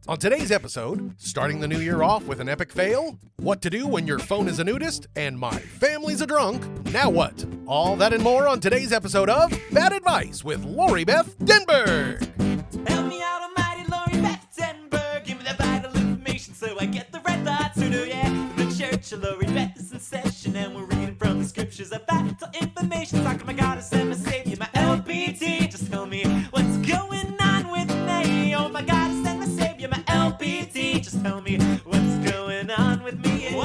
On today's episode, starting the new year off with an epic fail, what to do when your phone is a nudist, and my family's a drunk, now what? All that and more on today's episode of Bad Advice with Beth Denberg. Help me out, almighty Beth Denberg. Give me the vital information so I get the right thoughts to do, yeah. The church of Beth is in session and we're reading from the scriptures of vital information. Talking to my goddess and my savior, my LBT. Just tell me what's going on with me. Oh, my goddess and my savior, my LBT. Just tell me what's going on with me. Yeah.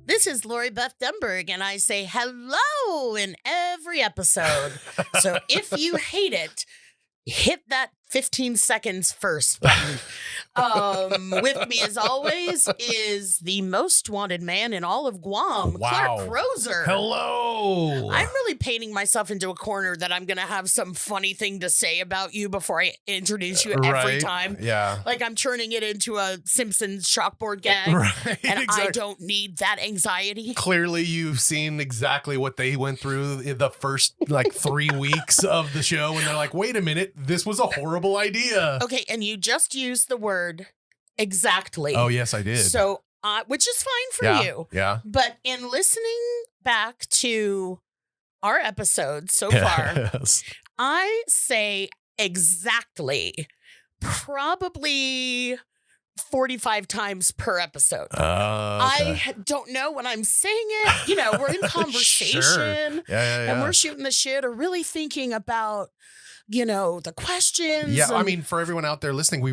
This is Beth Denberg, and I say hello in every episode. So if you hate it, hit that 15 seconds first button. With me, as always, is the most wanted man in all of Guam, Wow. Clark Crozer. Hello. I'm really painting myself into a corner that I'm going to have some funny thing to say about you before I introduce you every time. Yeah. Like I'm turning it into a Simpsons chalkboard gag. Right. And exactly. I don't need that anxiety. Clearly, you've seen exactly what they went through in the first 3 weeks of the show, and they're like, wait a minute, this was a horrible idea. Okay, and you just used the word exactly. Oh, yes, I did. So, which is fine for yeah. you. Yeah. But in listening back to our episodes so far, Yes. I say exactly probably 45 times per episode. Okay. I don't know when I'm saying it. We're in conversation Sure. Yeah. and we're shooting the shit or really thinking about, the questions. Yeah, and- I mean, for everyone out there listening, we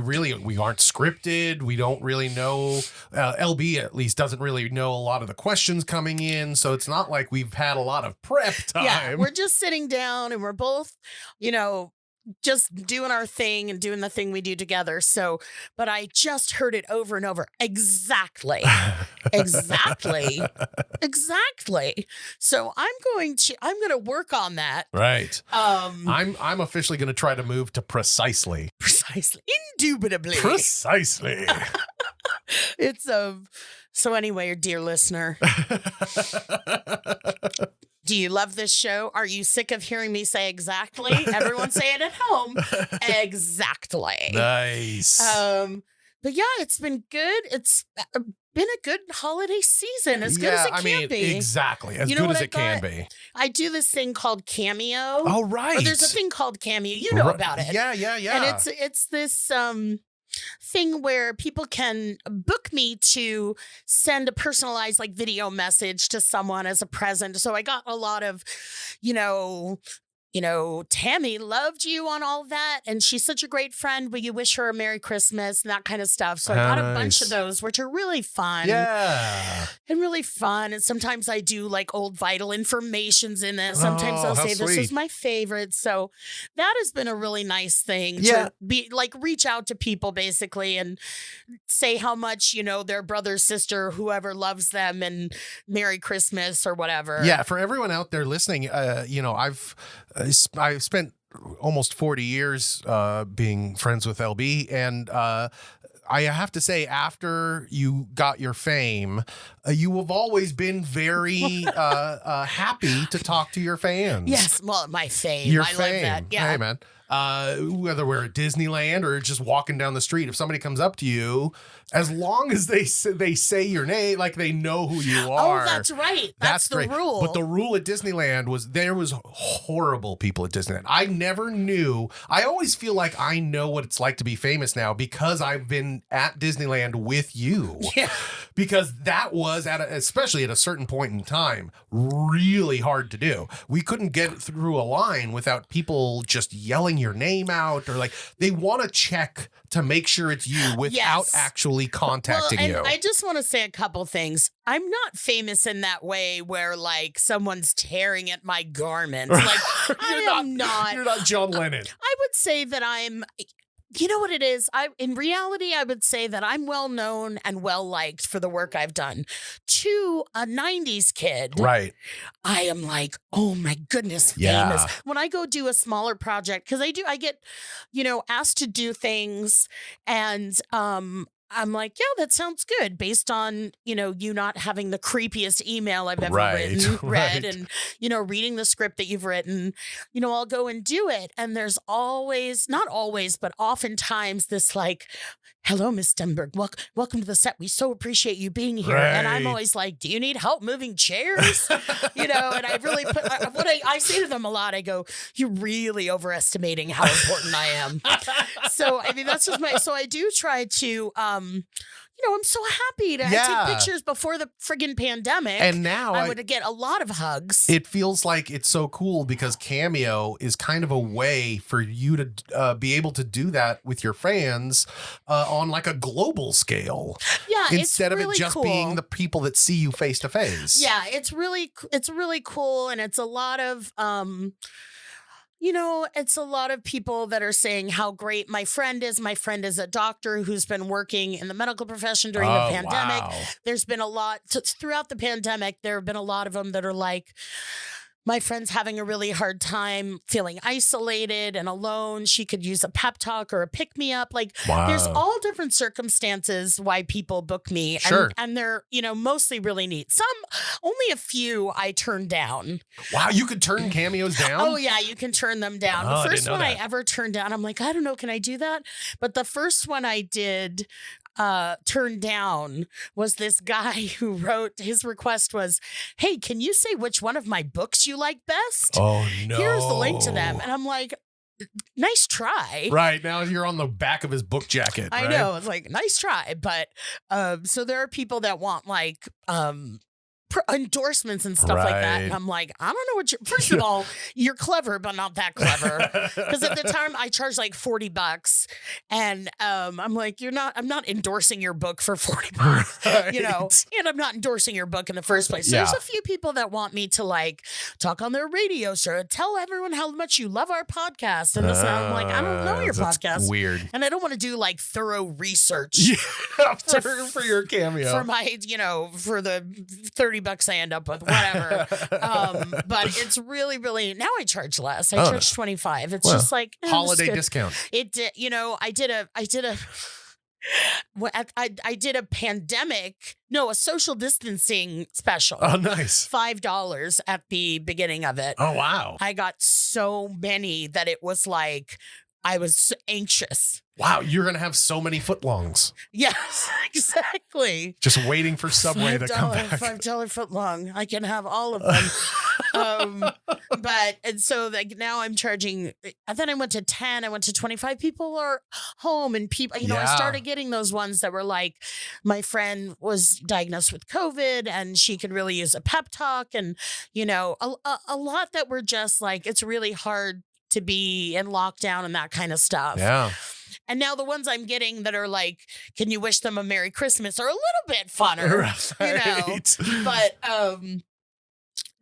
aren't scripted. We don't really know. LB at least doesn't really know a lot of the questions coming in, so it's not like we've had a lot of prep time. Yeah, we're just sitting down and we're both, just doing our thing and doing the thing we do together. So, but I just heard it over and over. Exactly. Exactly. So I'm going to work on that. Right. I'm officially going to try to move to precisely. Indubitably. Precisely. It's so anyway, dear listener. Do you love this show? Are you sick of hearing me say exactly? Everyone say it at home. Exactly. Nice. But yeah, it's been good. It's been a good holiday season, as good as it can be. Exactly. As good as it can be. I do this thing called Cameo. Oh, right. Or there's a thing called Cameo. You know about it. Yeah. And it's this thing where people can book me to send a personalized video message to someone as a present. So I got a lot of, Tammy loved you on all that. And she's such a great friend. Will you wish her a Merry Christmas and that kind of stuff? So I got a bunch of those, which are really fun. Yeah. And really fun. And sometimes I do old vital informations in it. Sometimes I'll say this is my favorite. So that has been a really nice thing to be reach out to people basically and say how much, their brother, sister, whoever loves them and Merry Christmas or whatever. Yeah. For everyone out there listening, I've spent almost 40 years being friends with LB, and I have to say, after you got your fame, you have always been very happy to talk to your fans. Yes, well, my fame. Your I fame. love that. Yeah. Hey, man. Whether we're at Disneyland or just walking down the street, if somebody comes up to you, as long as they say your name, they know who you are. Oh, that's right. That's the great. rule. But the rule at Disneyland was there was horrible people at Disneyland. I never knew. I always feel like I know what it's like to be famous now because I've been at Disneyland with you. Yeah. Because that was especially at a certain point in time, really hard to do. We couldn't get through a line without people just yelling your name out or they want to check to make sure it's you without actually contacting you. I just want to say a couple things. I'm not famous in that way where someone's tearing at my garments. I'm not. You're not John Lennon. I would say that I'm. You know what it is? In reality, I would say that I'm well known and well liked for the work I've done. To a 90s kid, right? I am oh my goodness, famous. Yeah. When I go do a smaller project, because I get, asked to do things, and I'm like, yeah, that sounds good based on, you not having the creepiest email I've ever read and, reading the script that you've written, I'll go and do it. And there's always, not always, but oftentimes this like, hello, Miss Denberg, welcome to the set. We so appreciate you being here. Right. And I'm always like, do you need help moving chairs? And I really put, what I say to them a lot, I go, you're really overestimating how important I am. So, I mean, that's just so I do try to, I'm so happy to take pictures before the friggin' pandemic. And now I would get a lot of hugs. It feels like it's so cool because Cameo is kind of a way for you to be able to do that with your fans on like a global scale. Yeah, instead it's of really it just cool. being the people that see you face to face. Yeah, it's really cool, and it's a lot of it's a lot of people that are saying how great my friend is. My friend is a doctor who's been working in the medical profession during the pandemic. Wow. There's been a lot throughout the pandemic. There have been a lot of them that are like, my friend's having a really hard time feeling isolated and alone. She could use a pep talk or a pick me up. Like there's all different circumstances why people book me. Sure. And they're, mostly really neat. Only a few I turned down. Wow. You could turn cameos down? Oh yeah. You can turn them down. Oh, The first one I that. ever turned down, I'm like, I don't know. Can I do that? But the first one I did turned down was this guy who wrote, his request was, hey, can you say which one of my books you like best? Oh no. Here's the link to them. And I'm like, nice try. Right. Now you're on the back of his book jacket. I know. It's like, nice try. But so there are people that want like endorsements and stuff like that. And I'm like, I don't know what first of all, you're clever, but not that clever. Because at the time I charged like $40 and I'm like, I'm not endorsing your book for $40, Right. and I'm not endorsing your book in the first place. So there's a few people that want me to like talk on their radio show, tell everyone how much you love our podcast. And this and that. I'm like, I don't know your podcast. Weird. And I don't want to do like thorough research for your cameo. for my, for the $30 I end up with, whatever. But it's really, really, now I charge less. I charge 25. It's just like holiday discount. It did, I did a social distancing special. Oh, nice. $5 at the beginning of it. Oh, wow. I got so many that it was like, I was anxious. Wow, you're going to have so many footlongs. Yes, exactly. Just waiting for Subway to come back. $5 footlong. I can have all of them. And so like now I'm charging, and then I went to 10, I went to 25 people are home and people, I started getting those ones that were like, my friend was diagnosed with COVID and she could really use a pep talk. And, a lot that were just like, it's really hard to be in lockdown and that kind of stuff. Yeah. And now the ones I'm getting that are like, can you wish them a Merry Christmas are a little bit funner, Right. But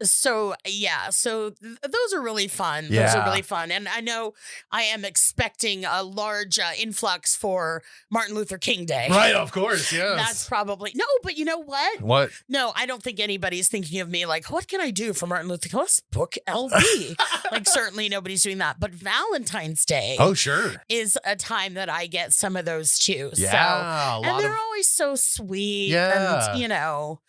so those are really fun. Those are really fun. And I know I am expecting a large influx for Martin Luther King Day. Right, of course, yes. That's probably, no, but you know what? What? No, I don't think anybody's thinking of me like, what can I do for Martin Luther King? Let's book LB. Like certainly nobody's doing that. But Valentine's Day is a time that I get some of those too. Yeah, so, and they're always so sweet. Yeah. And,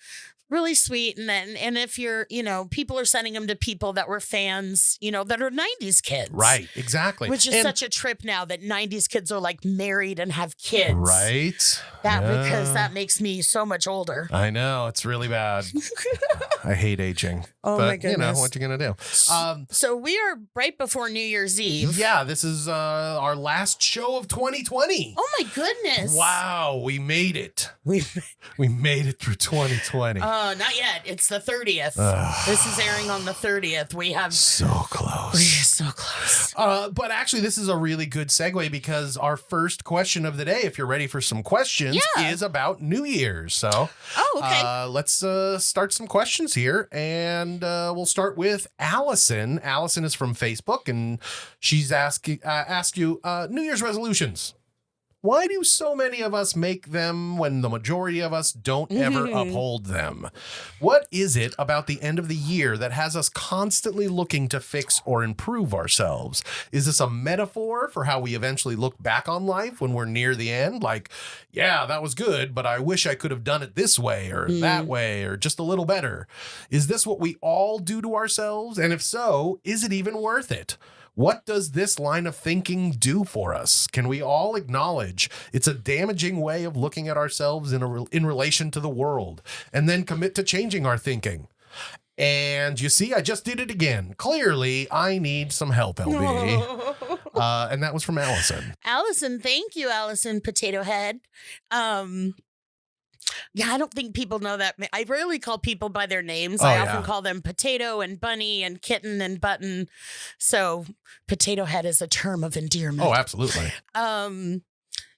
really sweet. And then, and if you're, people are sending them to people that were fans, that are 90s kids. Right, exactly. Which is such a trip now that 90s kids are like married and have kids. Right. Because that makes me so much older. I know. It's really bad. I hate aging. Oh, but, my goodness. what you going to do? So we are right before New Year's Eve. Yeah, this is our last show of 2020. Oh, my goodness. Wow, we made it. We made it through 2020. Not yet. It's the 30th. This is airing on the 30th. We have so close. We're so close. But actually, this is a really good segue because our first question of the day, if you're ready for some questions, is about New Year's. So, okay. Let's start some questions here, and we'll start with Allison. Allison is from Facebook, and she's asked you New Year's resolutions. Why do so many of us make them when the majority of us don't ever uphold them? What is it about the end of the year that has us constantly looking to fix or improve ourselves? Is this a metaphor for how we eventually look back on life when we're near the end? Like, yeah, that was good, but I wish I could have done it this way or that way or just a little better. Is this what we all do to ourselves? And if so, is it even worth it? What does this line of thinking do for us? Can we all acknowledge it's a damaging way of looking at ourselves in relation to the world, and then commit to changing our thinking? And you see, I just did it again. Clearly, I need some help, LB. And that was from Allison. Allison, thank you, Allison Potato Head. Yeah, I don't think people know that. I rarely call people by their names. I often call them Potato and Bunny and Kitten and Button. So Potato Head is a term of endearment. Oh, absolutely.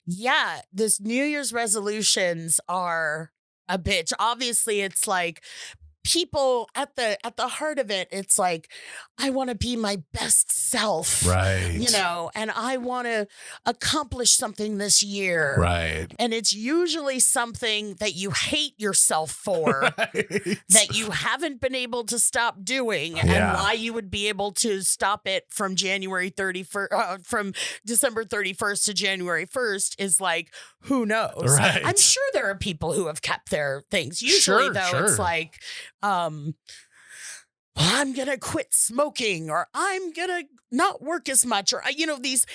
Yeah, this New Year's resolutions are a bitch. Obviously, it's like people at the heart of it, it's like, I want to be my best self. Right. You know, and I want to accomplish something this year. Right. And it's usually something that you hate yourself for, that you haven't been able to stop doing, and why you would be able to stop it from January 31st, from December 31st to January 1st is like, who knows? Right. I'm sure there are people who have kept their things. Usually, it's like, I'm going to quit smoking, or I'm going to not work as much, or, you know, these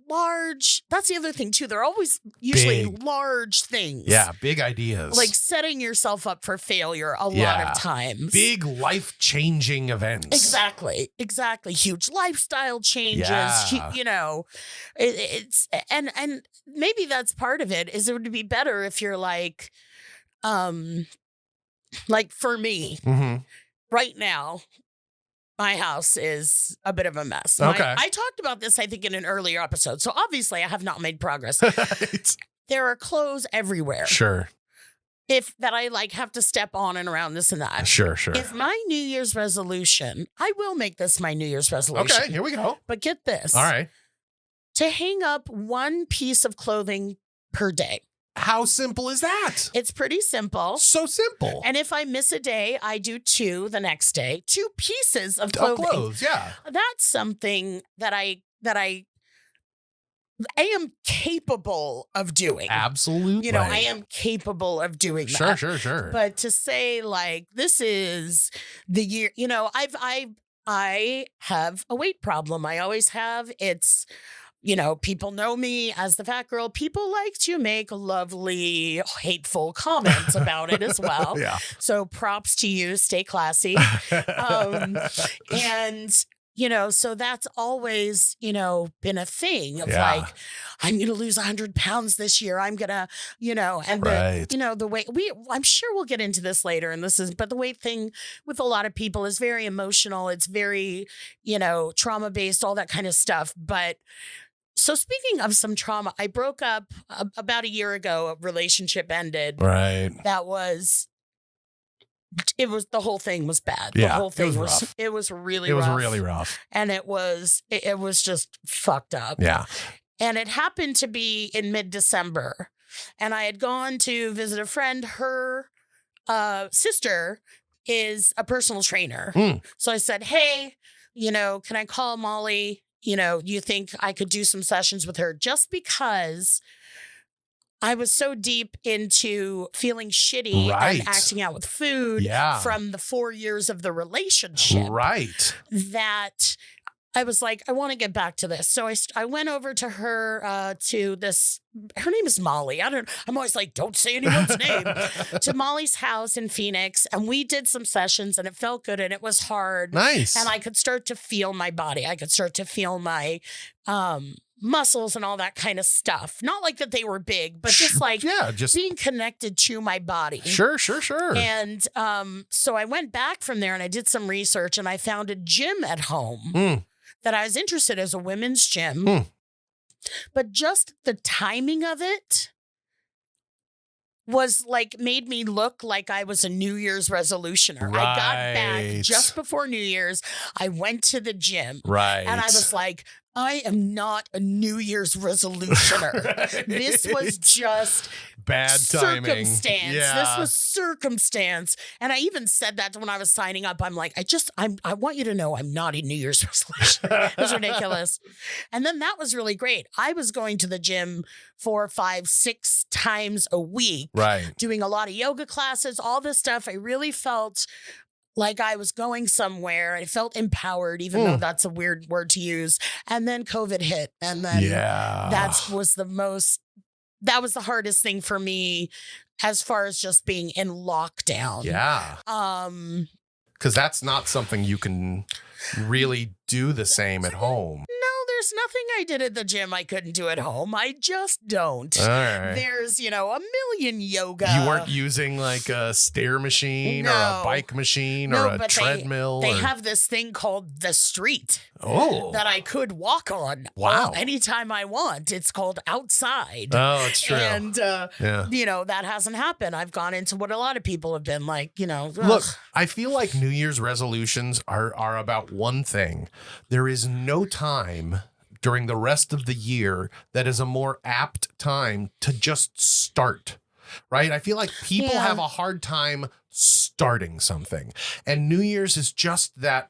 large, that's the other thing too. They're always usually large things. Yeah. Big ideas. Like setting yourself up for failure a lot of times. Big life-changing events. Exactly. Huge lifestyle changes. Yeah. You know, it's, and maybe that's part of it, is it would be better if you're like for me, right now, my house is a bit of a mess. Okay. I talked about this, I think, in an earlier episode. So obviously I have not made progress. Right. There are clothes everywhere. Sure. That I like have to step on and around this and that. Sure. If my New Year's resolution, I will make this my New Year's resolution. Okay, here we go. But get this. All right. To hang up one piece of clothing per day. How simple is that? It's pretty simple. So simple. And if I miss a day, I do 2 the next day. 2 pieces of clothing. Clothes, yeah. That's something that I am capable of doing. Absolutely. You know, I am capable of doing that. Sure. But to say like, this is the year, you know, I have a weight problem. I always have. It's, you know, people know me as the fat girl. People like to make lovely, hateful comments about it as well. Yeah. So props to you. Stay classy. And, you know, so that's always, you know, been a thing of like, I'm going to lose 100 pounds this year. I'm going to, you know, and the weight, I'm sure we'll get into this later. But the weight thing with a lot of people is very emotional. It's very, you know, trauma based, all that kind of stuff. But so speaking of some trauma, I broke up about a year ago. A relationship ended. Right. The whole thing was bad. Yeah, the whole thing it was rough. It was really rough. rough. It was really rough. And it was just fucked up. Yeah. And it happened to be in mid-December. And I had gone to visit a friend. Her sister is a personal trainer. So I said, hey, you know, can I call Molly? You know, you think I could do some sessions with her, just because I was so deep into feeling shitty and acting out with food from the 4 years of the relationship. Right. That I was like, I want to get back to this. So I went over to her, to this, her name is Molly. I'm always like, don't say anyone's name. To Molly's house in Phoenix. And we did some sessions, and it felt good, and it was hard. Nice. And I could start to feel my body. I could start to feel my muscles and all that kind of stuff. Not like that they were big, but just like being connected to my body. Sure. And so I went back from there, and I did some research, and I found a gym at home that I was interested in, as a women's gym. But just the timing of it was like, made me look like I was a New Year's resolutioner. Right. I got back just before New Year's. I went to the gym. Right. And I was like, I am not a New Year's resolutioner. Right. This was just bad timing. Circumstance. Yeah. This was circumstance. And I even said that when I was signing up. I'm like, I want you to know I'm not a New Year's resolution. It was ridiculous. And then that was really great. I was going to the gym 4, 5, 6 times a week. Right. Doing a lot of yoga classes, all this stuff. I really felt like I was going somewhere. I felt empowered, even though that's a weird word to use. And then COVID hit. And then that was the hardest thing for me as far as just being in lockdown. Yeah. Because that's not something you can really do the same at home. There's nothing I did at the gym I couldn't do at home. I just don't. All right. There's, a million yoga. You weren't using like a stair machine or a bike machine or a treadmill? They have this thing called the street that I could walk on anytime I want. It's called outside. Oh, it's true. And, that hasn't happened. I've gone into what a lot of people have been like, Look, I feel like New Year's resolutions are about one thing. There is no time during the rest of the year that is a more apt time to just start, right? I feel like people have a hard time starting something. And New Year's is just that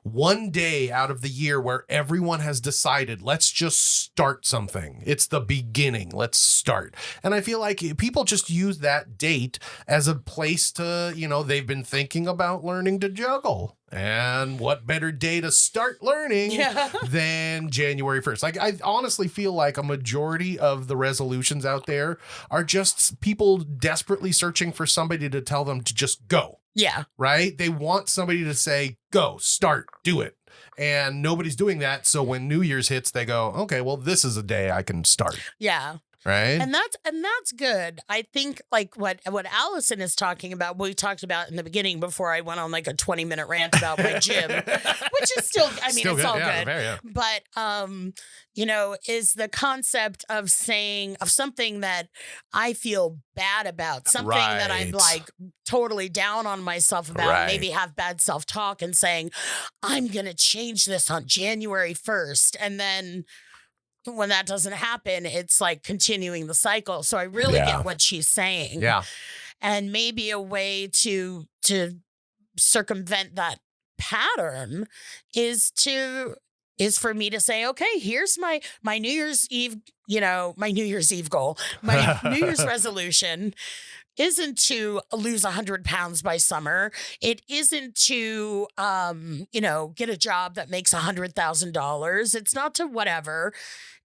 one day out of the year where everyone has decided, let's just start something. It's the beginning. Let's start. And I feel like people just use that date as a place to, they've been thinking about learning to juggle. And what better day to start learning than January 1st? Like, I honestly feel like a majority of the resolutions out there are just people desperately searching for somebody to tell them to just go. Yeah. Right? They want somebody to say, go, start, do it. And nobody's doing that. So when New Year's hits, they go, okay, well, this is a day I can start. Yeah. Right. And that's good. I think like what Allison is talking about, we talked about in the beginning before I went on like a 20-minute rant about my gym, which is still, it's good. All good. But, is the concept of saying of something that I feel bad about, something that I'm like totally down on myself about, maybe have bad self-talk and saying, I'm going to change this on January 1st. And then when that doesn't happen, it's like continuing the cycle. So I really get what she's saying. Yeah. And maybe a way to circumvent that pattern is for me to say, okay, here's my New Year's Eve, my New Year's Eve goal. My New Year's resolution isn't to lose 100 pounds by summer. It isn't to, get a job that makes $100,000. It's not to whatever.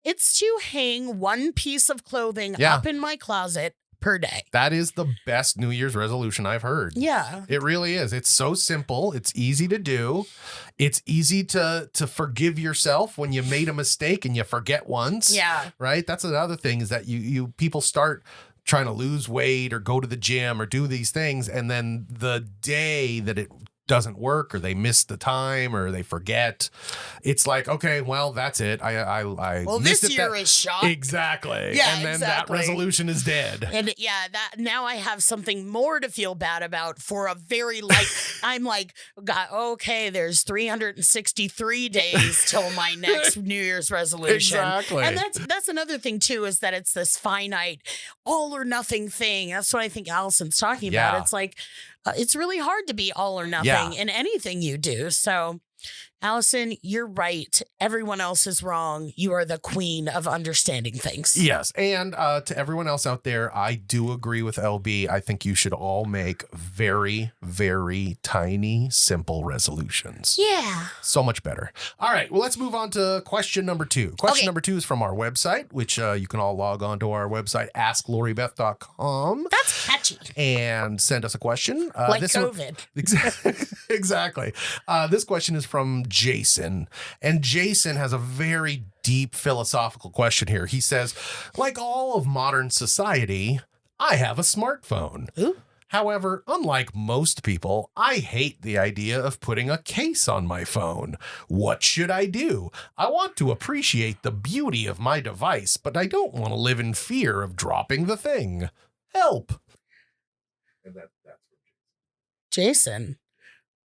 It's to hang one piece of clothing up in my closet per day. That is the best New Year's resolution I've heard. Yeah. It really is. It's so simple. It's easy to do. It's easy to forgive yourself when you made a mistake and you forget once. Yeah. Right? That's another thing is that you people start trying to lose weight or go to the gym or do these things. And then the day that it doesn't work or they miss the time or they forget, it's like, okay, well, that's it. I missed this year is shot. Exactly. Yeah, and then that resolution is dead. And that now I have something more to feel bad about for a very I'm like, God, okay, there's 363 days till my next New Year's resolution. Exactly. And that's another thing too, is that it's this finite all or nothing thing. That's what I think Allison's talking about. It's like, it's really hard to be all or nothing in anything you do. So, Allison, you're right. Everyone else is wrong. You are the queen of understanding things. Yes. And to everyone else out there, I do agree with LB. I think you should all make very, very tiny, simple resolutions. Yeah. So much better. All right. Well, let's move on to question number 2. Question number 2 is from our website, which you can all log on to our website, askloribeth.com. That's catchy. And send us a question. Like COVID. Exactly. This question is from Jason. And Jason has a very deep philosophical question here. He says, like all of modern society, I have a smartphone. Ooh. However, unlike most people, I hate the idea of putting a case on my phone. What should I do? I want to appreciate the beauty of my device, but I don't want to live in fear of dropping the thing. Help. And that's Jason.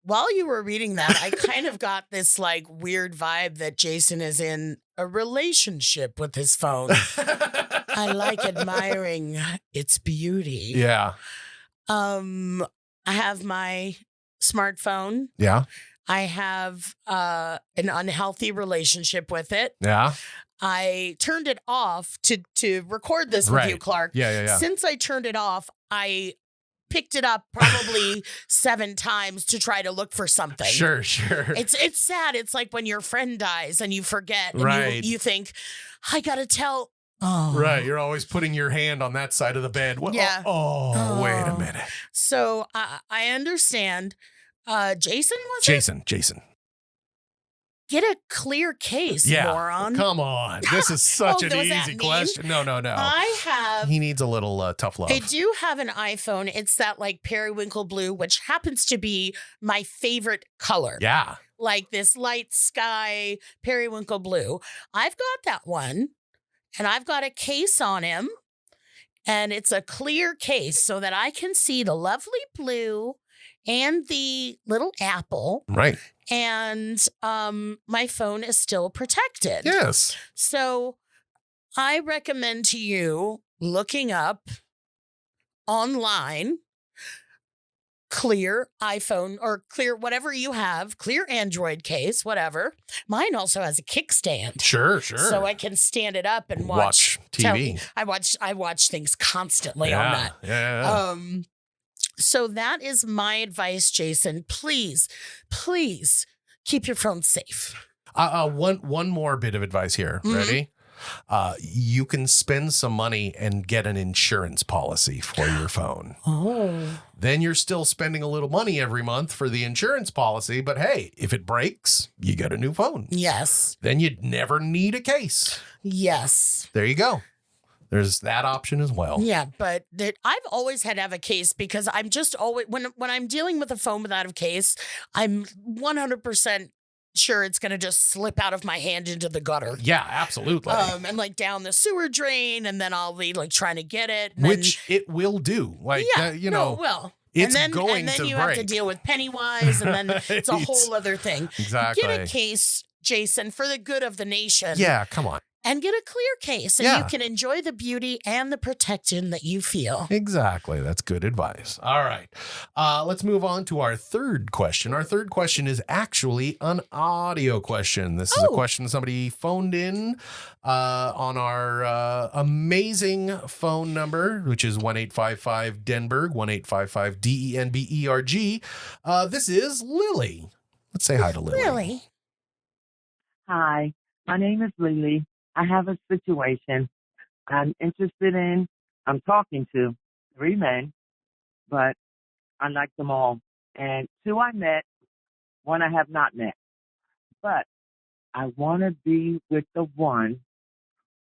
while you were reading that, I kind of got this like weird vibe that Jason is in a relationship with his phone. I like admiring its beauty. Yeah. I have my smartphone. Yeah. I have an unhealthy relationship with it. Yeah. I turned it off to record this with you, Clark. Yeah. Since I turned it off, I picked it up probably 7 times to try to look for something. Sure. It's sad. It's like when your friend dies and you forget and Right. you think, I gotta tell. Oh. Right. You're always putting your hand on that side of the bed. Well, Yeah. Wait a minute. So I understand. Jason, was it? Jason. Get a clear case, moron. Come on. This is such an was that easy mean? question. No. He needs a little tough love. I do have an iPhone. It's that like periwinkle blue, which happens to be my favorite color. Yeah. Like this light sky periwinkle blue. I've got that one, and I've got a case on him, and it's a clear case so that I can see the lovely blue and the little apple. Right. And my phone is still protected. Yes. So I recommend to you looking up online clear iPhone or clear whatever you have, clear Android case, whatever. Mine also has a kickstand. Sure. So I can stand it up and watch TV. I watch things constantly on that. Yeah. So that is my advice, Jason. Please keep your phone safe. One more bit of advice here. Mm-hmm. Ready? You can spend some money and get an insurance policy for your phone. Oh. Then you're still spending a little money every month for the insurance policy. But hey, if it breaks, you get a new phone. Yes. Then you'd never need a case. Yes. There you go. There's that option as well. Yeah, but I've always had to have a case because I'm just always when I'm dealing with a phone without a case, I'm 100% sure it's going to just slip out of my hand into the gutter. Yeah, absolutely. And like down the sewer drain, and then I'll be like trying to get it. Which it will do. Like, it will. It's and then going to you break. have to deal with Pennywise, and then it's a Right. whole other thing. Exactly. Get a case, Jason, for the good of the nation. Yeah, come on. And get a clear case, and you can enjoy the beauty and the protection that you feel. Exactly. That's good advice. All right. Let's move on to our third question. Our third question is actually an audio question. This is a question somebody phoned in on our amazing phone number, which is 1-855-DENBERG, 1-855-DENBERG. This is Lily. Let's say hi to Lily. Really? Hi, my name is Lily. I have a situation I'm talking to 3 men, but I like them all. And 2 I met, 1 I have not met. But I want to be with the one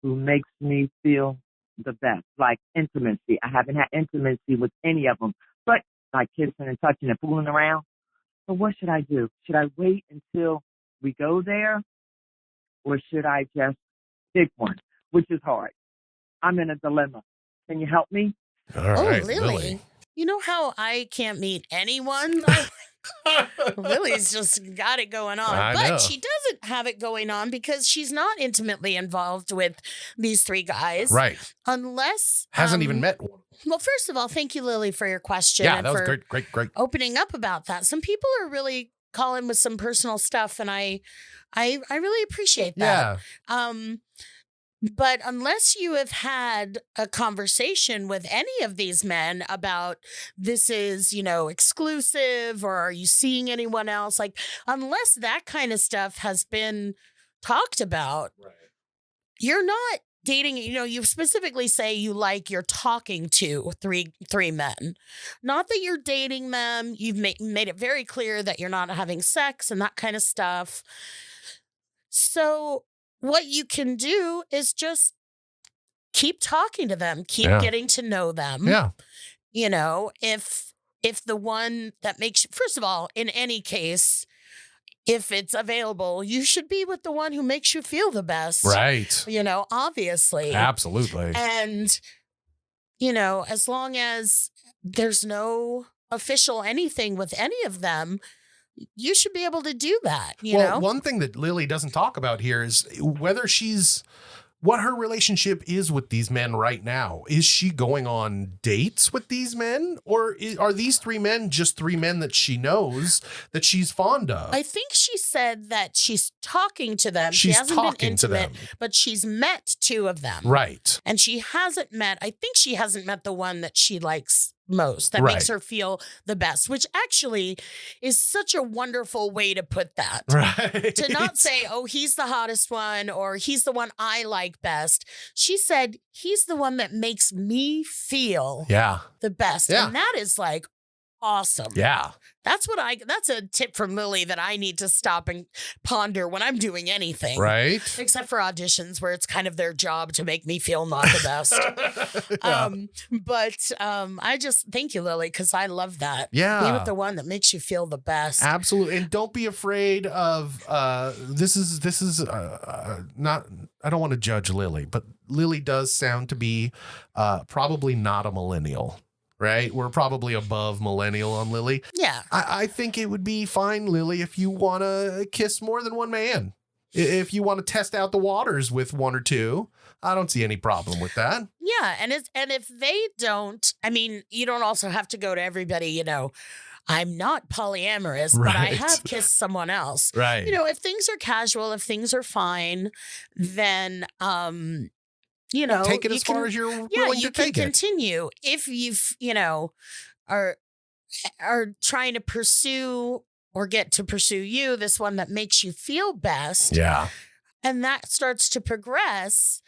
who makes me feel the best, like intimacy. I haven't had intimacy with any of them, but like kissing and touching and fooling around. So what should I do? Should I wait until we go there, or should I just pick one, which is hard? I'm in a dilemma. Can you help me? All right, Lily. You know how I can't meet anyone? Lily's just got it going on. I But know. she doesn't have it going on because she's not intimately involved with these 3 guys. Right. Unless... Hasn't even met one. Well, first of all, thank you, Lily, for your question. Yeah, and that was for great. opening up about that. Some people are really calling with some personal stuff, and I really appreciate that. Yeah. But unless you have had a conversation with any of these men about this is, exclusive, or are you seeing anyone else? Like, unless that kind of stuff has been talked about, you're not dating. You specifically say you're talking to three men, not that you're dating them. You've made it very clear that you're not having sex and that kind of stuff. So what you can do is just keep talking to them, keep getting to know them. Yeah. If the one that makes, first of all, in any case, if it's available, you should be with the one who makes you feel the best. Right. Obviously. Absolutely. And, as long as there's no official anything with any of them, you should be able to do that, you know? One thing that Lily doesn't talk about here is whether what her relationship is with these men right now. Is she going on dates with these men, or are these three men just three men that she knows that she's fond of? I think she said that she's talking to them. She's she hasn't talking been intimate, to them, but she's met two of them. Right. And she hasn't met, I think she hasn't met the one that she likes most, that Right. makes her feel the best, which actually is such a wonderful way to put that. Right. To not say, oh, he's the hottest one or he's the one I like best. She said, he's the one that makes me feel the best. Yeah. And that is like awesome. Yeah. That's a tip from Lily that I need to stop and ponder when I'm doing anything. Right. Except for auditions where it's kind of their job to make me feel not the best. I just thank you, Lily, because I love that. Yeah. Be with the one that makes you feel the best. Absolutely. And don't be afraid of this is not, I don't want to judge Lily, but Lily does sound to be probably not a millennial. Right? We're probably above millennial on Lily. Yeah. I think it would be fine, Lily, if you want to kiss more than one man. If you want to test out the waters with one or two, I don't see any problem with that. Yeah. And if they don't, I mean, you don't also have to go to everybody, you know, I'm not polyamorous, but I have kissed someone else. Right. You know, if things are casual, if things are fine, then you know, take it as far as you're willing to take it. Continue if you've, you know, are trying to pursue or get to pursue you, this one that makes you feel best. Yeah. And that starts to progress,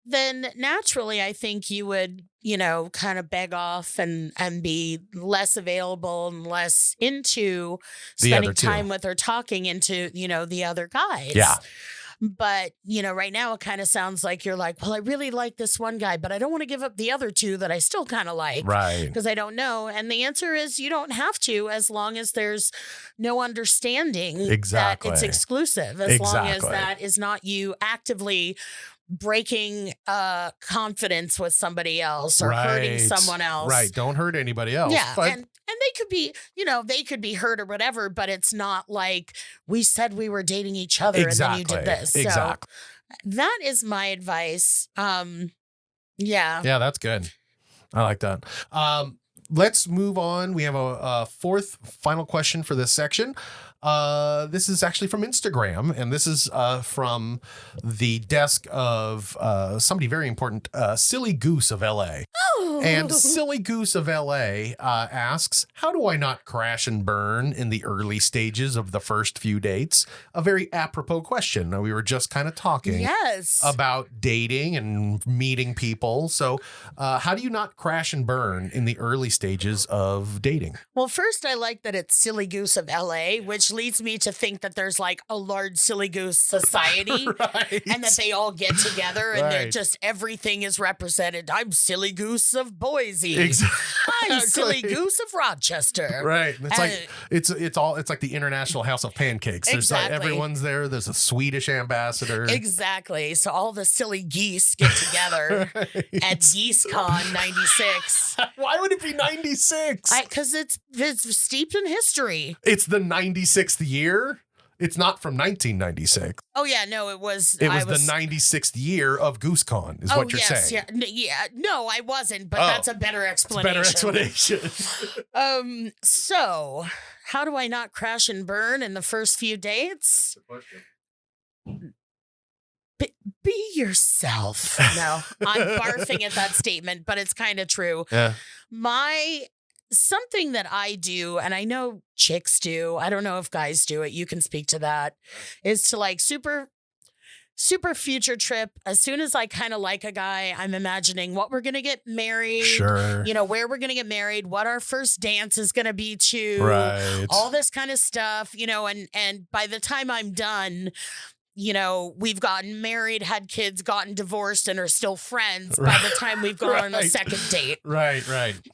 then naturally I think you would, you know, kind of beg off and be less available and less into spending time with or talking into, you know, the other guys. Yeah. But, you know, right now it kind of sounds like you're like, well, I really like this one guy, but I don't want to give up the other two that I still kind of like. Right. Because I don't know. And the answer is you don't have to, as long as there's no understanding that it's exclusive, as long as that is not you actively breaking confidence with somebody else or hurting someone else. Right. Don't hurt anybody else. Yeah. And they could be, you know, they could be hurt or whatever, but it's not like we said we were dating each other and then you did this. Exactly. So that is my advice. Yeah. Yeah, that's good. I like that. Let's move on. We have a fourth final question for this section. This is actually from Instagram, and this is from the desk of somebody very important, Silly Goose of LA. Oh. And Silly Goose of LA asks, how do I not crash and burn in the early stages of the first few dates? A very apropos question. We were just kind of talking about dating and meeting people. So how do you not crash and burn in the early stages of dating? Well, first, I like that it's Silly Goose of LA, which leads me to think that there's like a large Silly Goose society and that they all get together and they're just everything is represented. I'm Silly Goose of Boise. Exactly. I'm Silly Goose of Rochester. Right. It's like it's like the International House of Pancakes. There's like everyone's there. There's a Swedish ambassador. Exactly. So all the silly geese get together at GeeseCon 96. Why would it be 96? Because it's steeped in history. It's the 96th year. It's not from 1996. Oh, yeah. No, it was. It was the 96th year of GooseCon, is what you're saying. Yeah. No, I wasn't, but that's a better explanation. So, how do I not crash and burn in the first few dates? Be yourself. No, I'm barfing at that statement, but it's kind of true. Yeah. Something that I do, and I know chicks do, I don't know if guys do it, you can speak to that, is to like super future trip. As soon as I kind of like a guy, I'm imagining what we're going to get married, you know, where we're going to get married, what our first dance is going to be to, all this kind of stuff, you know, and by the time I'm done, you know, we've gotten married, had kids, gotten divorced, and are still friends by the time we've gone on a second date. Right.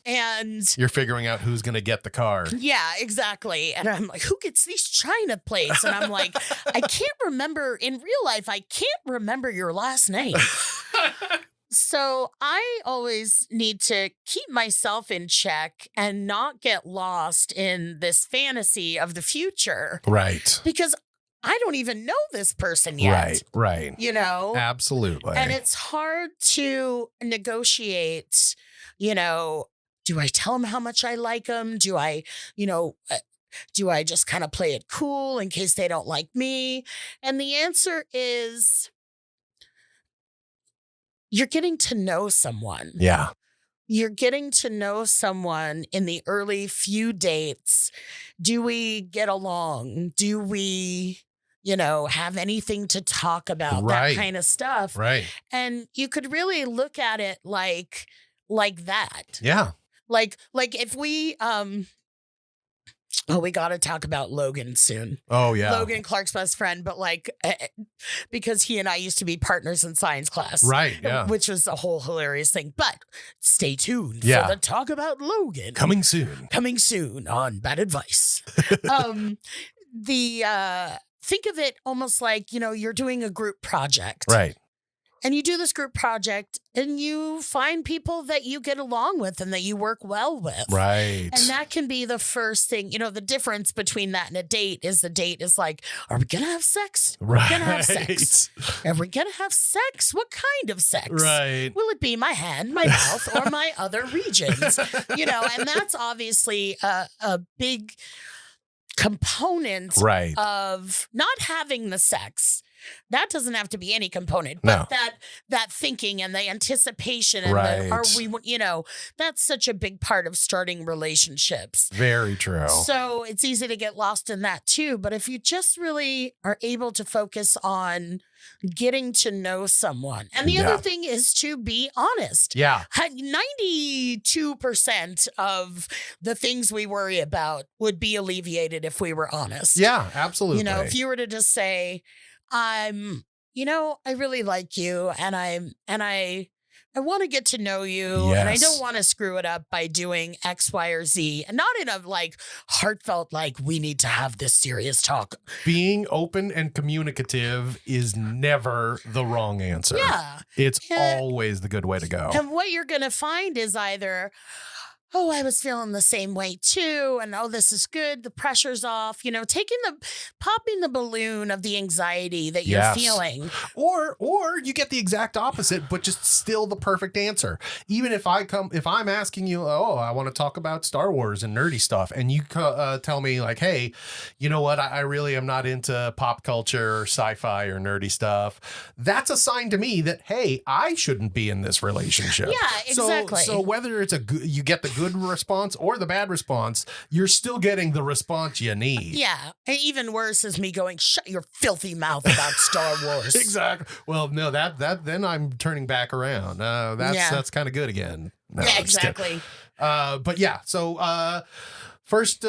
And you're figuring out who's going to get the car. Yeah, exactly. And I'm like, who gets these China plates? And I'm like, I can't remember in real life. I can't remember your last name. So I always need to keep myself in check and not get lost in this fantasy of the future Right. because I don't even know this person yet. Right. Right. You know? Absolutely. And it's hard to negotiate, do I tell them how much I like them? Do I just kind of play it cool in case they don't like me? And the answer is you're getting to know someone. Yeah. You're getting to know someone in the early few dates. Do we get along? Do we, have anything to talk about? Right. That kind of stuff. Right. And you could really look at it like that. Yeah. Like if we we got to talk about Logan soon. Oh yeah. Logan, Clark's best friend, but because he and I used to be partners in science class. Right, yeah. Which was a whole hilarious thing. But stay tuned for the talk about Logan. Coming soon On Bad Advice. Think of it almost like, you're doing a group project. Right. And you do this group project and you find people that you get along with and that you work well with. Right. And that can be the first thing. The difference between that and a date is the date is like, are we going to have sex? Right. We're going to have sex. Are we going to have sex? What kind of sex? Right. Will it be my hand, my mouth, or my other regions? And that's obviously a big component of not having the sex. That doesn't have to be any component, but that thinking and the anticipation and that's such a big part of starting relationships. Very true. So it's easy to get lost in that too. But if you just really are able to focus on getting to know someone, and the other thing is to be honest. Yeah. 92% of the things we worry about would be alleviated if we were honest. Yeah, absolutely. If you were to just say, I really like you and I want to get to know you and I don't want to screw it up by doing X, Y, or Z, and not in a heartfelt, we need to have this serious talk. Being open and communicative is never the wrong answer. Yeah. It's always the good way to go. And what you're going to find is either, oh, I was feeling the same way too. And oh, this is good. The pressure's off, popping the balloon of the anxiety that you're feeling. Or you get the exact opposite, but just still the perfect answer. Even if I'm asking you, I want to talk about Star Wars and nerdy stuff. And you tell me hey, you know what? I really am not into pop culture or sci-fi or nerdy stuff. That's a sign to me that, hey, I shouldn't be in this relationship. Yeah, exactly. So whether it's you get the good response or the bad response, you're still getting the response you need. Yeah. And even worse is me going, shut your filthy mouth about Star Wars. Exactly. Well, no, that then I'm turning back around. That's kind of good again. No, yeah, exactly. But yeah, so first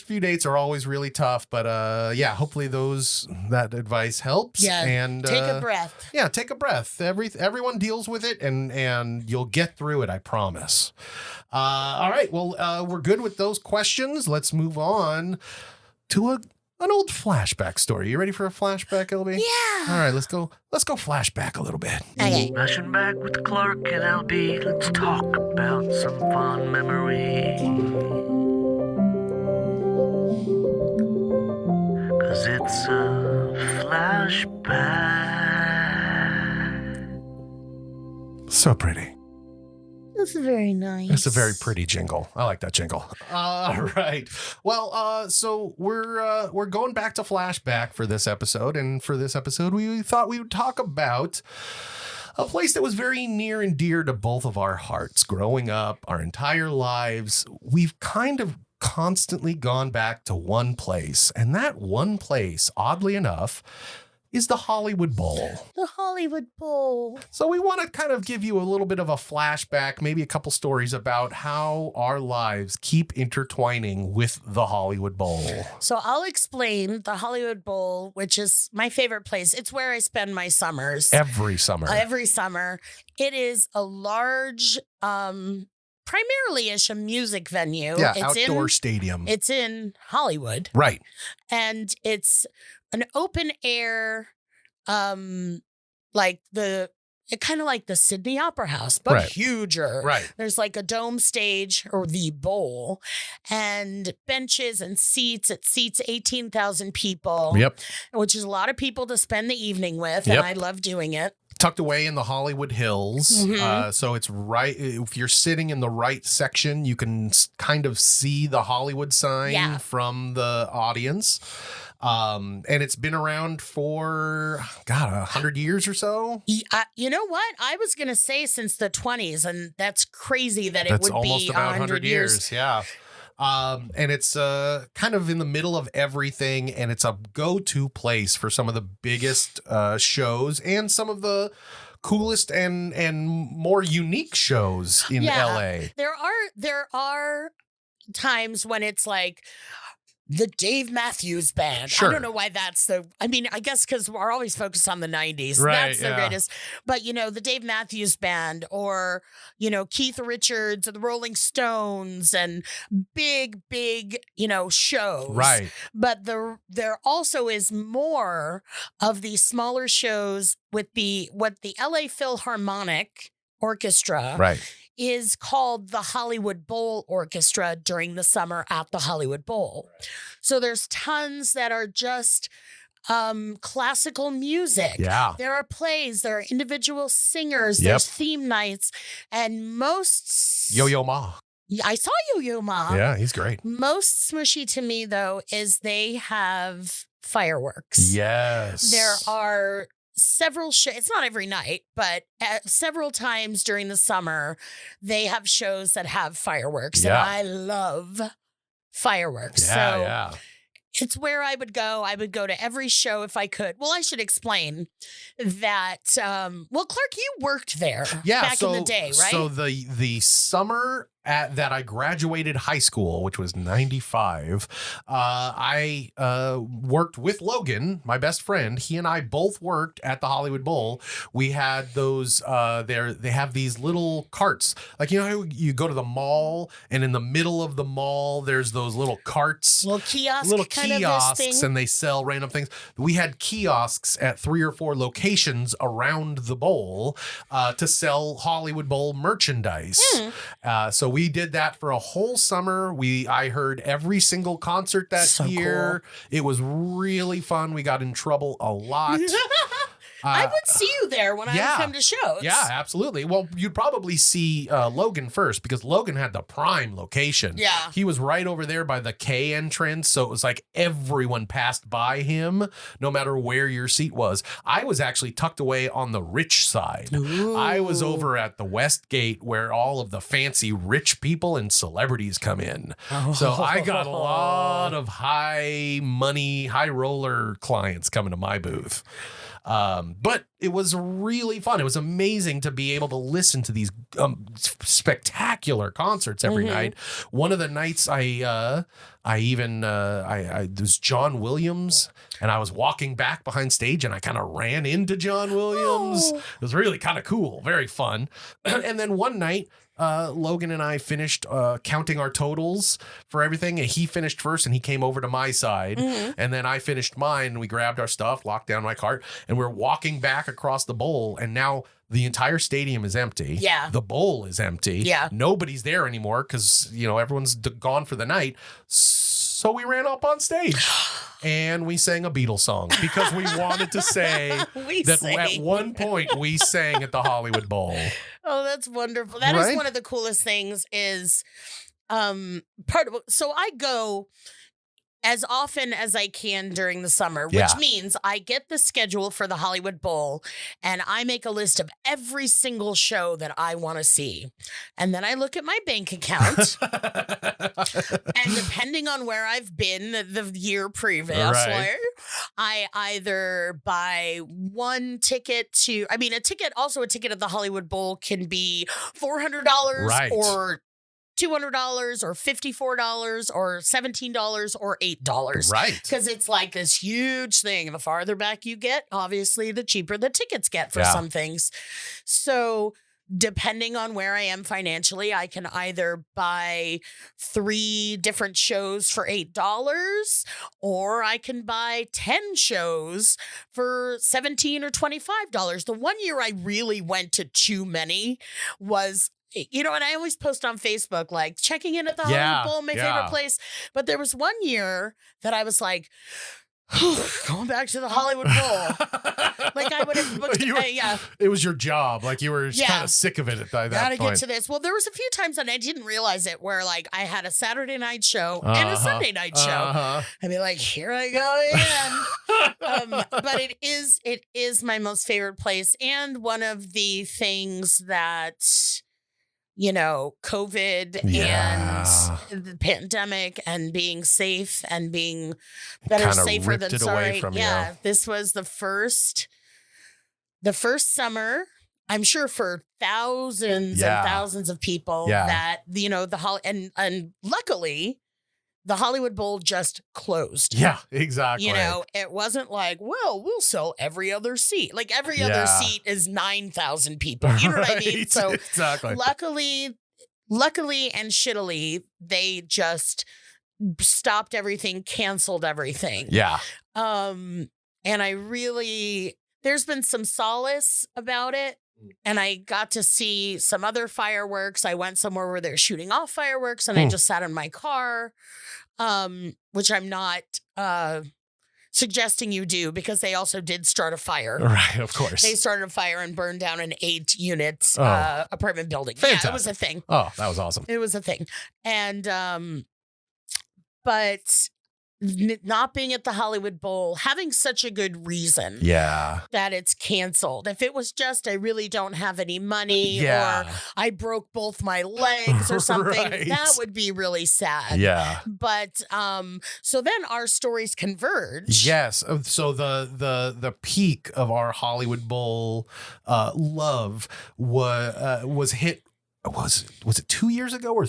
few dates are always really tough, but hopefully that advice helps. Yeah. And take a breath. Yeah, take a breath. Everyone deals with it, and you'll get through it. I promise. All right. Well, we're good with those questions. Let's move on to an old flashback story. You ready for a flashback, LB? Yeah. All right. Let's go flashback a little bit. Okay. Flashing back with Clark and LB. Let's talk about some fond memories. 'Cause it's a flashback. So pretty. That's very nice. It's a very pretty jingle. I like that jingle. All right. Well, so we're going back to flashback for this episode, and for this episode, we thought we would talk about a place that was very near and dear to both of our hearts. Growing up, our entire lives, we've kind of constantly gone back to one place, and that one place, oddly enough, is the Hollywood Bowl. The Hollywood Bowl. So we want to kind of give you a little bit of a flashback, maybe a couple stories about how our lives keep intertwining with the Hollywood Bowl. So I'll explain the Hollywood Bowl, which is my favorite place. It's where I spend my summers. Every summer. It is a large, primarily-ish a music venue. Yeah, it's outdoor stadium. It's in Hollywood. Right. And it's an open air, like the kind of like the Sydney Opera House, but Right. huger. Right. There's like a dome stage or the bowl and benches and seats. It seats 18,000 people. Yep. Which is a lot of people to spend the evening with. Yep. And I love doing it. Tucked away in the Hollywood Hills. Mhm. So it's right. If you're sitting in the right section, you can kind of see the Hollywood sign Yeah. from the audience. And it's been around for, 100 years or so. You know what? I was going to say since the 20s, and that's crazy that it That's would almost be about 100 years. Yeah. And it's kind of in the middle of everything, and it's a go-to place for some of the biggest shows and some of the coolest and more unique shows in LA. There are times when it's like the Dave Matthews Band. Sure. I don't know why that's I guess because we're always focused on the 90s. Right, That's the greatest. But, the Dave Matthews Band or, Keith Richards and the Rolling Stones and big, shows. Right. But there also is more of these smaller shows with what the LA Philharmonic Orchestra Right. is called the Hollywood Bowl Orchestra during the summer at the Hollywood Bowl. So there's tons that are just classical music. Yeah. There are plays, there are individual singers, Yep. there's theme nights, and most Yo-Yo Ma. I saw Yo-Yo Ma. Yeah, he's great. Most smushy to me though is they have fireworks. Yes. There are several shows. It's not every night, but several times during the summer, they have shows that have fireworks. Yeah. And I love fireworks. Yeah, So it's where I would go. I would go to every show if I could. Well, I should explain that. Clark, you worked there back in the day, right? So the summer that I graduated high school, which was 95, I worked with Logan, my best friend. He and I both worked at the Hollywood Bowl. We had those they have these little carts. Like, how you go to the mall and in the middle of the mall there's those little carts. Little kiosks, and they sell random things. We had kiosks at 3 or 4 locations around the bowl to sell Hollywood Bowl merchandise. So we did that for a whole summer. I heard every single concert that year. Cool. It was really fun. We got in trouble a lot. I would see you there when I would come to shows. Yeah, absolutely. Well, you'd probably see Logan first because Logan had the prime location. Yeah. He was right over there by the K entrance. So it was like everyone passed by him, no matter where your seat was. I was actually tucked away on the rich side. Ooh. I was over at the West Gate where all of the fancy rich people and celebrities come in. So I got a lot of high money, high roller clients coming to my booth. But it was really fun. It was amazing to be able to listen to these spectacular concerts every night. One of the nights I there's John Williams, and I was walking back behind stage and I kind of ran into John Williams. Oh. It was really kind of cool, very fun. And then one night, Logan and I finished counting our totals for everything, and he finished first and he came over to my side, and then I finished mine, and we grabbed our stuff, locked down my cart, and we're walking back across the bowl, and now the entire stadium is empty. Yeah. The bowl is empty. Yeah. Nobody's there anymore because, everyone's gone for the night. So we ran up on stage and we sang a Beatles song because we wanted to say at one point we sang at the Hollywood Bowl. Oh, that's wonderful. That is one of the coolest things is so I go as often as I can during the summer, which means I get the schedule for the Hollywood Bowl and I make a list of every single show that I want to see. And then I look at my bank account and depending on where I've been the year previously, I either buy one ticket a ticket at the Hollywood Bowl can be $400 or $200 or $54 or $17 or $8. Right. Because it's like this huge thing. The farther back you get, obviously, the cheaper the tickets get for some things. So depending on where I am financially, I can either buy 3 different shows for $8 or I can buy 10 shows for $17 or $25. The one year I really went to too many was, and I always post on Facebook, like checking in at the Hollywood Bowl, my favorite place. But there was one year that I was like, going back to the Hollywood Bowl. Like I would have booked, It was your job. Like you were kind of sick of it at that Gotta point. get to this. Well, there was a few times that I didn't realize it where like I had a Saturday night show and a Sunday night show. I'd be like, here I go again. But it is my most favorite place. And one of the things that, COVID and the pandemic and being safe and being better safer than sorry. This was the first summer, I'm sure for thousands and thousands of people that, and luckily the Hollywood Bowl just closed. Yeah, exactly. It wasn't like, well, we'll sell every other seat. Like every other seat is 9,000 people. You know what I mean? So exactly. Luckily and shittily, they just stopped everything, canceled everything. Yeah. And there's been some solace about it. And I got to see some other fireworks. I went somewhere where they're shooting off fireworks and I just sat in my car, which I'm not suggesting you do because they also did start a fire. Right, of course. They started a fire and burned down an 8-unit apartment building. Fantastic. Yeah, it was a thing. Oh, that was awesome. It was a thing. And, but not being at the Hollywood Bowl, having such a good reason that it's canceled. If it was just, I really don't have any money or I broke both my legs or something, that would be really sad. Yeah. But, so then our stories converge. Yes. So the peak of our Hollywood Bowl love was hit, was it 2 years ago or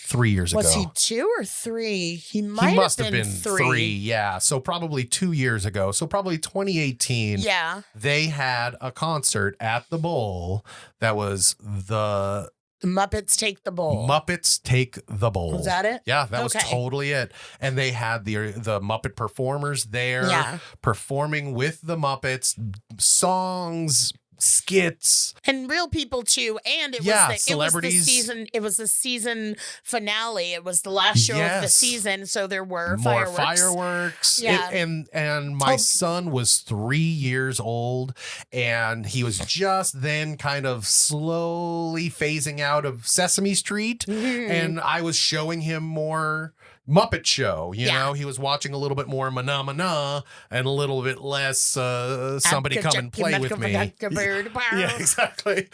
3 years ago? Was he 2 or 3? He must have been 3. Yeah. So probably 2 years ago. So probably 2018. Yeah. They had a concert at the Bowl that was the Muppets Take the Bowl. Muppets Take the Bowl. Was that it? Yeah, that was totally it. And they had the Muppet performers there performing with the Muppets, songs, skits, and real people too. And it was celebrities. It was the season finale. It was the last show of the season, so there were more fireworks. Yeah. And my son was 3 years old, and he was just then kind of slowly phasing out of Sesame Street, and I was showing him more Muppet Show. You know, he was watching a little bit more Mana Mana and a little bit less Somebody Come and Play With Me. Yeah, exactly.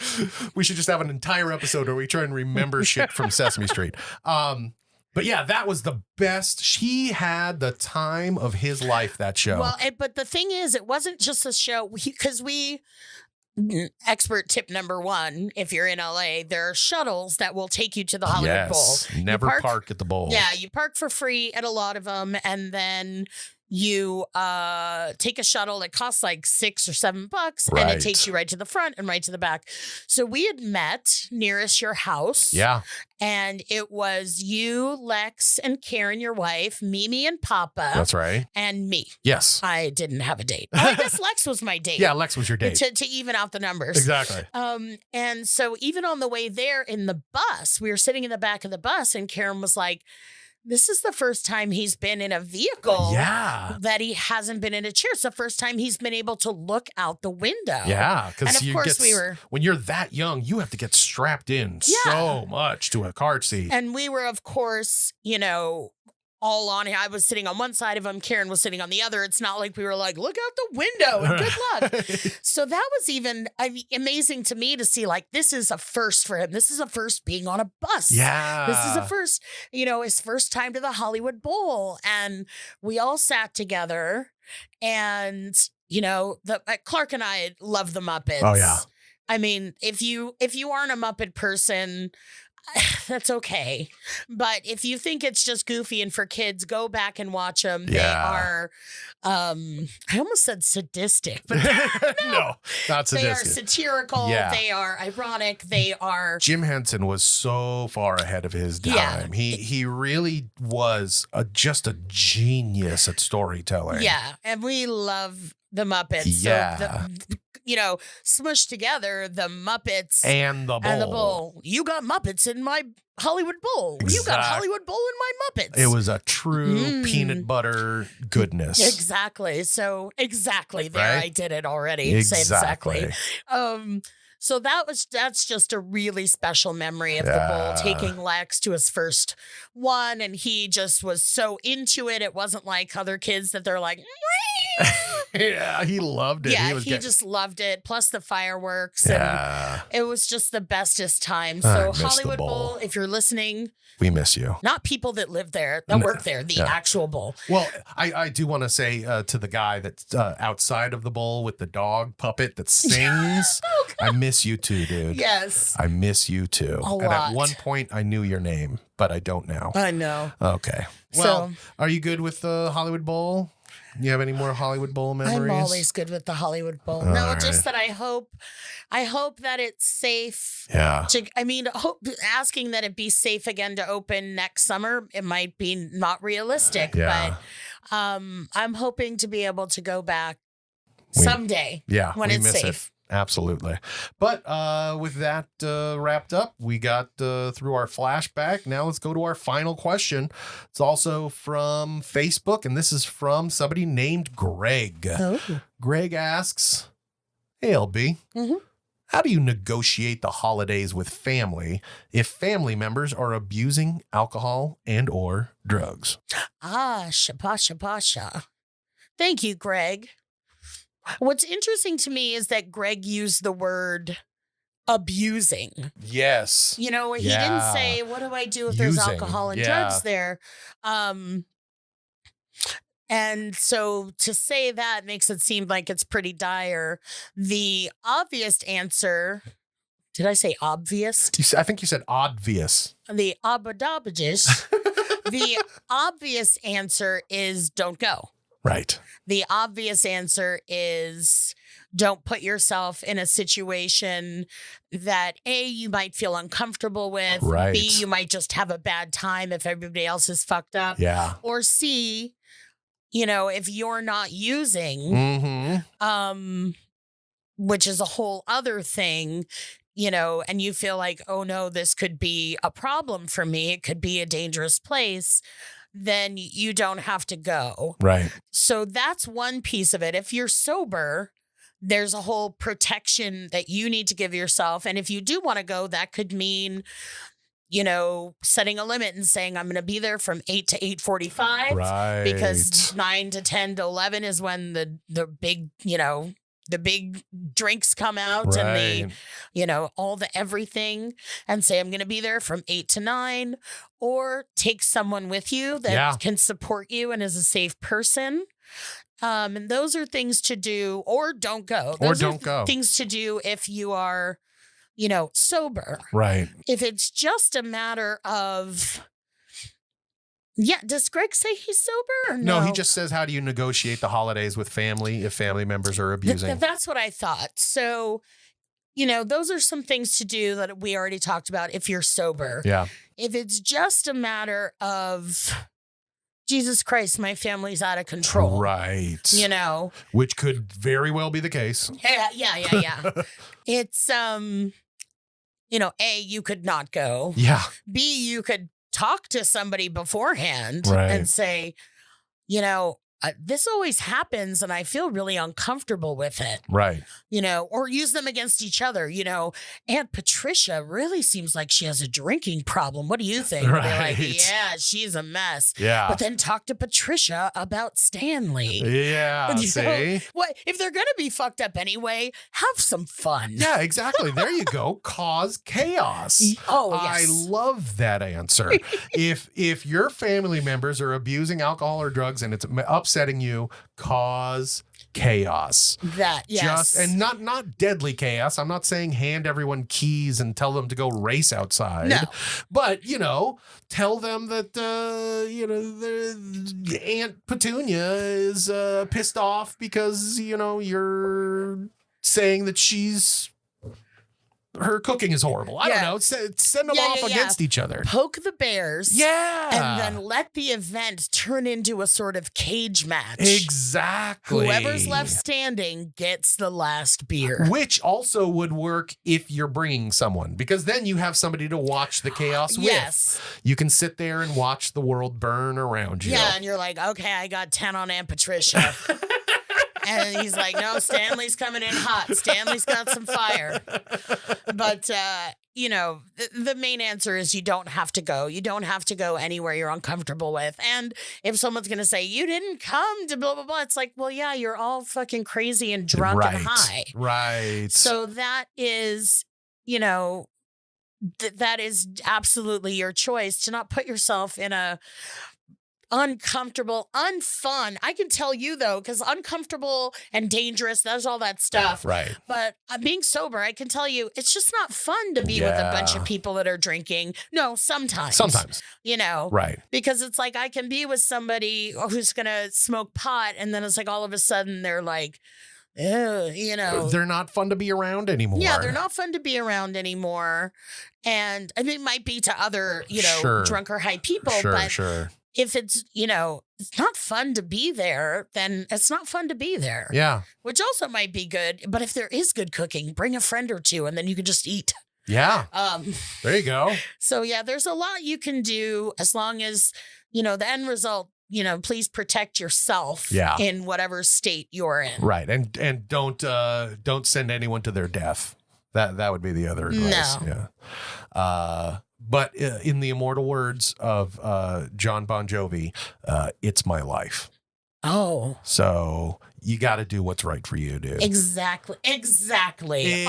We should just have an entire episode where we try and remember shit from Sesame Street. But yeah, that was the best. She had the time of his life, that show. Well, but the thing is, it wasn't just a show, because expert tip number 1, if you're in LA, there are shuttles that will take you to the Hollywood Bowl. Never park at the Bowl. Yeah, you park for free at a lot of them, and then you take a shuttle that costs like $6 or $7, and it takes you right to the front and right to the back. So we had met nearest your house. Yeah. And it was you, Lex, and Karen, your wife, Mimi and Papa. That's right. And me. Yes. I didn't have a date. I guess Lex was my date. Yeah, Lex was your date. To even out the numbers. Exactly. And so even on the way there in the bus, we were sitting in the back of the bus, and Karen was like, this is the first time he's been in a vehicle that he hasn't been in a chair. It's the first time he's been able to look out the window. Yeah, because when you're that young, you have to get strapped in so much to a car seat. And we were, of course, all on here. I was sitting on one side of him. Karen was sitting on the other. It's not like we were like, look out the window and good luck. So that was even amazing to me to see, like, this is a first for him. This is a first being on a bus. Yeah. This is a first, his first time to the Hollywood Bowl. And we all sat together, and, Clark and I love the Muppets. Oh, yeah. I mean, if you aren't a Muppet person, That's okay. But if you think it's just goofy and for kids, go back and watch them. They Yeah. are, I almost said sadistic, but No, not they are sadistic. satirical. Yeah. They are ironic. They are. Jim Henson was so far ahead of his time. Yeah. He really was just a genius at storytelling. Yeah. And we love the Muppets. Yeah. So smushed together the Muppets And the Bowl. and the Bowl. You got Muppets in my Hollywood Bowl. You got Exact- Hollywood Bowl in my Muppets. It was a true peanut butter goodness. Exactly. So exactly there, Right? I did it already. Say Exactly. So that's just a really special memory of the Bowl, taking Lex to his first one, and he just was so into it. It wasn't like other kids that they're like, Yeah, he loved it. yeah, was he just loved it. Plus the fireworks, Yeah, and it was just the bestest time. I So miss the Hollywood Bowl. Bowl, if you're listening, we miss you. not people that live there, that work there, the actual Bowl. Well, I do want to say to the guy that's outside of the bowl with the dog puppet that sings, I miss you too, dude. Yes, I miss you too. A And lot. at one point, I knew your name, but I don't now. I know. Okay. Well, So- are you good with the Hollywood Bowl? You have any more Hollywood Bowl memories? I'm always good with the Hollywood Bowl. All No, right. just that I hope that it's safe. Yeah. Asking that it be safe again to open next summer, it might be not realistic, Yeah. but I'm hoping to be able to go back someday Yeah. when we it's miss safe. It. Absolutely. But with that wrapped up, we got through our flashback. Now let's go to our final question. It's also from Facebook, and this is from somebody named Greg. Oh. Greg asks, hey, LB, Mhm. how do you negotiate the holidays with family if family members are abusing alcohol and or drugs? Shapasha. Thank you, Greg. What's interesting to me is that Greg used the word abusing. Yes. You know, he Yeah. didn't say, what do I do if there's Using. alcohol and Yeah. drugs there? And so to say that makes it seem like it's pretty dire. The obvious answer, did I say obvious? I think you said obvious. The obadabajish. The obvious answer is don't go. Right. The obvious answer is don't put yourself in a situation that A, you might feel uncomfortable with. Right. B, you might just have a bad time if everybody else is fucked up. Yeah. Or C, if you're not using, Mm-hmm. which is a whole other thing, and you feel like, oh no, this could be a problem for me. It could be a dangerous place. Then you don't have to go. Right. So that's one piece of it. If you're sober, there's a whole protection that you need to give yourself. And if you do want to go, that could mean, setting a limit and saying, I'm going to be there from 8 to 8:45. Right. Because 9 to 10 to 11 is when the big, the big drinks come out and all the everything, and say, I'm going to be there from 8 to 9, or take someone with you that can support you and is a safe person. And those are things to do, or don't go. Those don't go. Things to do if you are, sober. Right. If it's just a matter of, does Greg say he's sober or no? No, he just says, how do you negotiate the holidays with family if family members are abusing? That's what I thought. So, those are some things to do that we already talked about if you're sober. Yeah. If it's just a matter of, Jesus Christ, my family's out of control. Right. Which could very well be the case. Yeah. It's, A, you could not go. Yeah. B, you could talk to somebody beforehand Right. and say, this always happens and I feel really uncomfortable with it. Right. Or use them against each other. Aunt Patricia really seems like she has a drinking problem. What do you think? Right. They're like, yeah, she's a mess. Yeah. But then talk to Patricia about Stanley. Yeah. See? What if they're going to be fucked up anyway? Have some fun. Yeah, exactly. There you go. Cause chaos. Oh, I yes. love that answer. If your family members are abusing alcohol or drugs and it's upsetting you, cause chaos. That, yes. And not deadly chaos. I'm not saying hand everyone keys and tell them to go race outside. No. But, tell them that, the Aunt Petunia is pissed off because, you're saying that her cooking is horrible. I don't know. Send them off against each other. Poke the bears. Yeah. And then let the event turn into a sort of cage match. Exactly. Whoever's left standing gets the last beer. Which also would work if you're bringing someone, because then you have somebody to watch the chaos Yes. with. You can sit there and watch the world burn around you. Yeah, and you're like, okay, I got 10 on Aunt Patricia. And he's like, no, Stanley's coming in hot. Stanley's got some fire. But, the main answer is you don't have to go. You don't have to go anywhere you're uncomfortable with. And if someone's going to say, you didn't come to blah, blah, blah, it's like, well, yeah, you're all fucking crazy and drunk and high. Right. So that is, that is absolutely your choice to not put yourself in a uncomfortable, unfun. I can tell you though, because uncomfortable and dangerous, there's all that stuff. Right. But being sober, I can tell you, it's just not fun to be with a bunch of people that are drinking. No, sometimes. Right. Because it's like I can be with somebody who's going to smoke pot, and then it's like all of a sudden they're like, they're not fun to be around anymore. Yeah, they're not fun to be around anymore. And I mean, it might be to other, drunk or high people, but if it's, it's not fun to be there, then it's not fun to be there. Yeah. Which also might be good. But if there is good cooking, bring a friend or two and then you can just eat. Yeah. There you go. So, yeah, there's a lot you can do as long as, the end result, please protect yourself in whatever state you're in. Right. And don't send anyone to their death. That would be the other advice. No. Yeah. But in the immortal words of John Bon Jovi, it's my life. Oh. So you got to do what's right for you, dude. Exactly. Exactly.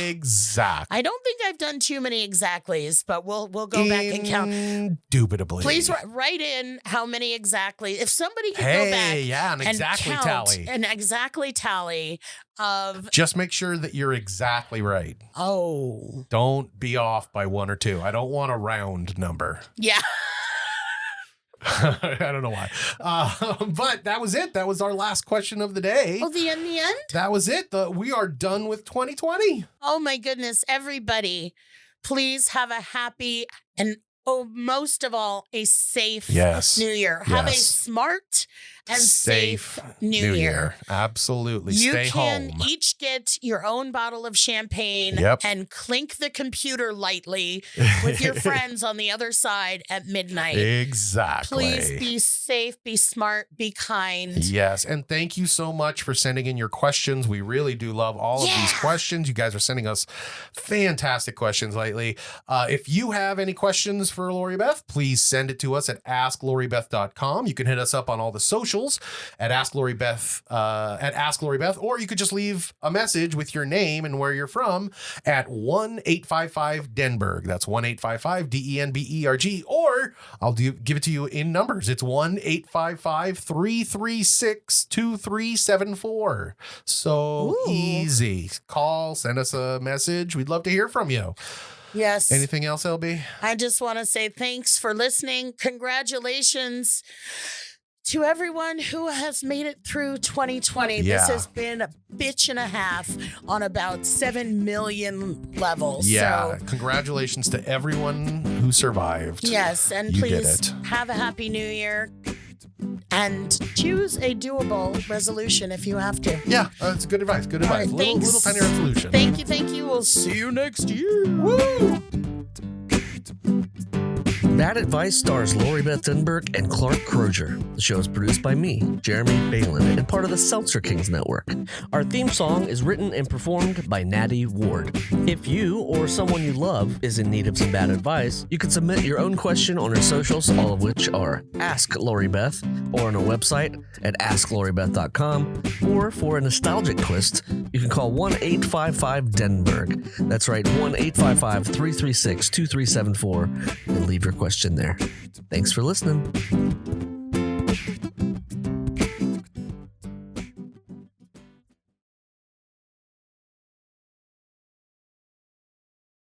Exactly. I don't think I've done too many exactlies, but we'll go back and count. Indubitably. Please write in how many exactly. If somebody could go back an exactly and count tally. An exactly tally of. Just make sure that you're exactly right. Oh. Don't be off by 1 or 2. I don't want a round number. Yeah. I don't know why. But that was it. That was our last question of the day. Oh, the end? That was it. We are done with 2020. Oh, my goodness. Everybody, please have a happy and, most of all, a safe New Year. Have a smart and safe New Year. Absolutely. You Stay can home. each get your own bottle of champagne and clink the computer lightly with your friends on the other side at midnight. Exactly. Please be safe, be smart, be kind. Yes. And thank you so much for sending in your questions. We really do love all of these questions. You guys are sending us fantastic questions lately. If you have any questions for Lori Beth, please send it to us at askloribeth.com. You can hit us up on all the socials at Ask Lori Beth, or you could just leave a message with your name and where you're from at 1-855-Denberg. That's 1-855-DENBERG, or I'll give it to you in numbers. It's 1-855-336-2374. So easy. Call, send us a message. We'd love to hear from you. Yes. Anything else, LB? I just want to say thanks for listening. Congratulations to everyone who has made it through 2020. This has been a bitch and a half on about 7 million levels. Yeah. So, congratulations to everyone who survived. Yes. And please have a happy new year. And choose a doable resolution if you have to. Yeah, that's good advice. Good advice. Right, little tiny resolution. Thank you. We'll see you next year. Woo! That Advice stars Lori Beth Denberg and Clark Crozer. The show is produced by me, Jeremy Balon, and part of the Seltzer Kings network. Our theme song is written and performed by Natty Ward. If you or someone you love is in need of some bad advice, you can submit your own question on our socials, all of which are Ask Lori Beth, or on our website at askloribeth.com, or for a nostalgic twist, you can call 1-855-Denberg. That's right, 1-855-336-2374, and leave your question there. Thanks for listening.